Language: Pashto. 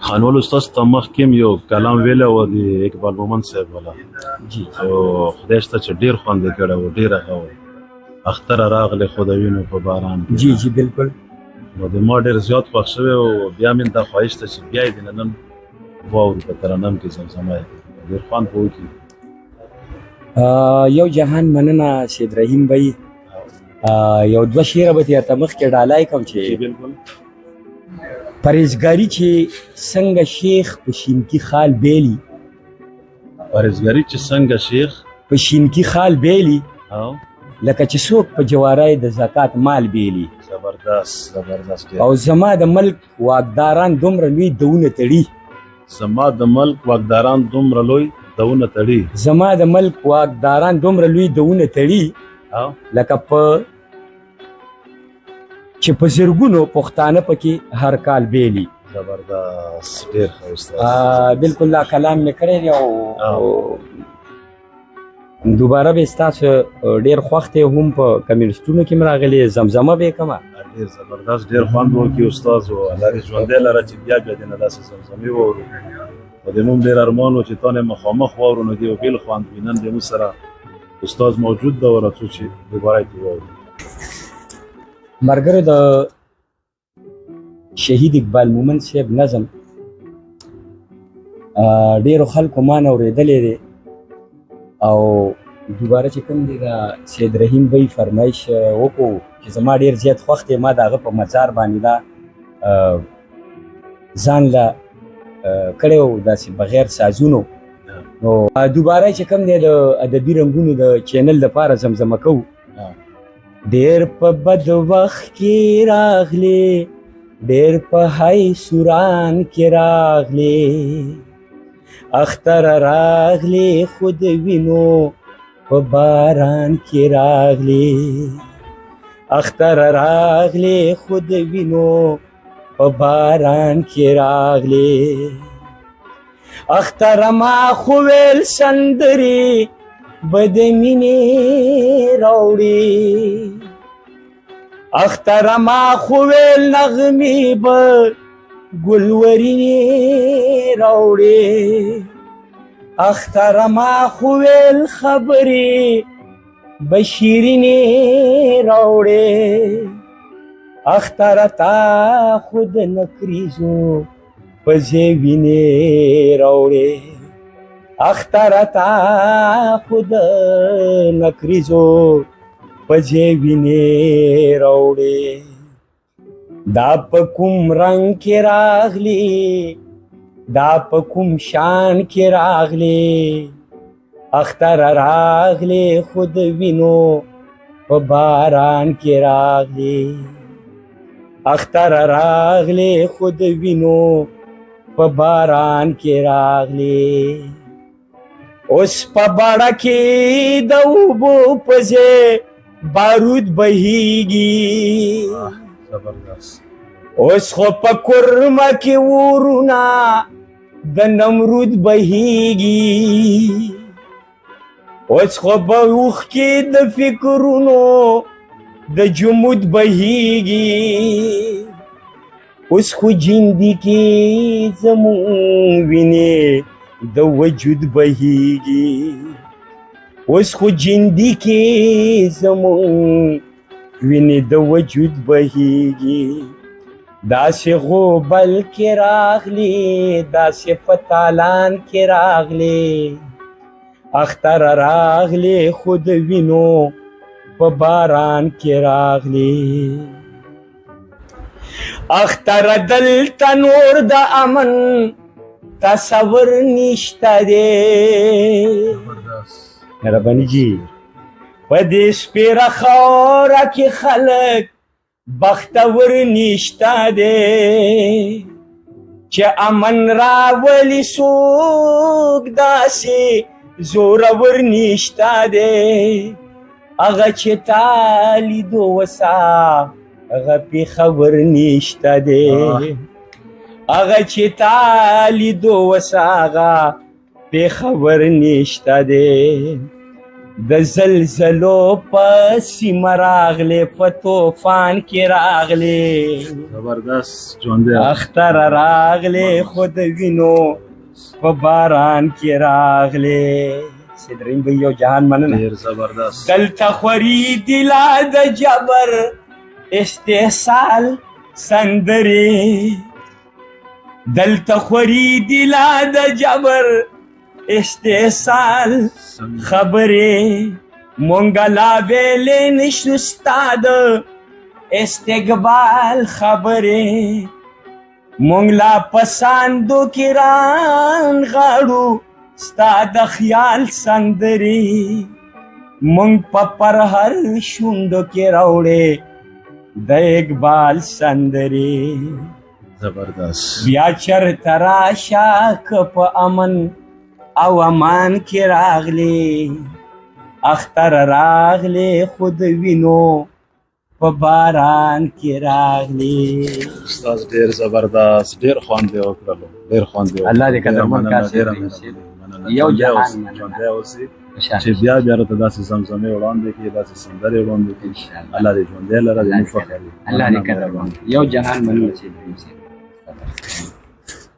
خانول استاد ته مخکې یو کلام ویلی و د اقبال مومند صاحب والا جی او خدای شته چې ډېر خوند یې کړی و ډېره ښه و اختره راغلې خو د وینو په باران کې جی جی بالکل نو د ما ډېر زیات خوښ شوی او بیا مې دا خواهش ته چې بیا یې د نن واورو په ترنم کې زمزمه یې ډېر خوند به وکړي. یو جهان مننه سید رحیم بھائی یو دوه شعره به درته مخکې ډالای کوم چې بالکل پرهیزګاري چې څنګه شیخ په شینکي خال بیلی پرهیزګاري چې څنګه شیخ په شینکي خال بیلی او لکه چې څوک په جوارای د زکات مال بیلی زبردست ډېر. او زما د ملک واکداران دومره لوی دونه تړي زما د ملک واکداران دومره لوی دونه تړي زما د ملک واکداران دومره لوی دونه تړي او لکه په چې په زرګونو پښتانه پکې هر کال بیلی. زبردست ډېر ښه استاد. بالکل دا کلام مې کړی دی او دوباره به ستاسو ډېر خوښ دی هم په کمیونسټونو کې م راغلی زمزمه به یې کومه ډېر زبردست ډېر خوند وکړي استاد او الله دې ژوندی لره چې بیا بیا دې نه داسې زمزمې واورو او د موږ ډېر ارمان و چې تا نه مخامخ واورو نو دې یو بېل خوند وي نن زموږ سره استاد موجود ده او راځو چې دوباره یې واورو. ملګرو د شهید اقبال مومند صاحب نظم ډېرو خلکو ما نه اورېدلی دی او دوباره چې کوم دی د سید رحیم بھائی فرمایش وکړو چې زما ډېر زیات خوښ دی ما د هغه په مزار باندې دا ځان له کړی و داسې بغیر سازونو نو دوباره چې کوم دی د ادبي رنګونو د چینل دپاره زمزمه کوو. ډېر په بد وخت کې راغلی ډېر په هی سوران کې راغلی اختر راغلی خود وینو په باران کې راغلی اختر راغلی خود وینو په باران کې راغلی اختر ما خو ویل سندرې به د مینې راوړي اختر ما خو ویل نغمې به ګلورینې راوړي اختر ما خو ویل خبرې به شیرینې راوړي اختر تا خو د نکریزو پزې وینې راوړي اختر تا خو د نکریزو پزې وینې راوړي دا په کوم رنگ کې راغلی دا په کوم شان کې راغلی اختر راغلی خود وینو په باران کې راغلی اختر راغلی خود وینو په باران کې راغلی اوس په باړه کې د اوبو په ځای بارود بهیږي زبردست. اوس خو په کرمه کې ورونه د نمرود بهیږي اوس خو په اوښ کې د فکرونو د جمود بهیږي اوس خو جندي کې زمون وینې د وجود بهیږي اوس خو جندي کې زمون وینې د وجود بهیږي داسې غوبل کې راغلی داسې فتالان کې راغلی اختر راغلی خود وینو په باران کې راغلی اختر دلته نور د امن تصور نشته دی مهرباني جی په دې سپېره خاوره کې خلک بختور نشته دی چې امن راولي څوک داسې زورور نشته دی هغه چې تا لیدو وسا هغه پې خبر نشته دی هغه چې تا لیدو وسا هغه پې خبر نشته دی د زلزلو په سیمه راغلې په طوفان کې راغلې زبردست ژوندی اختر راغلې خو د وینو په باران کې راغلې سدرین به یو جهان مننه ډېر زبردست دلته خوري دي لا د جبر استحصال سندرې دلته خوري دي لا د جبر استحصال خبرې مونږ لا ویلې نشو ستا د استقبال خبرې مونږ لا په ساندو کې رانغاړو ستا د خیال سندرې مونږ په پرهر شونډو کې راوړې د اقبال سندرې زبردست بیا چرته راشه که په امن او امان کې راغلې اختر راغلې خود وینو په باران کې راغلې استاد ډېر زبردست ډېر خوند یې وکړلو ډېر خوند یې الله دې قدرمن کاسې یو جهان ژوندی اوسې چې بیا راته داسې زمزمې وړاندې کړي داسې سندرې وړاندې کړي الله دې ژوندی لره دې موږ فخر الله دې قدرمن یو جهان مننه چې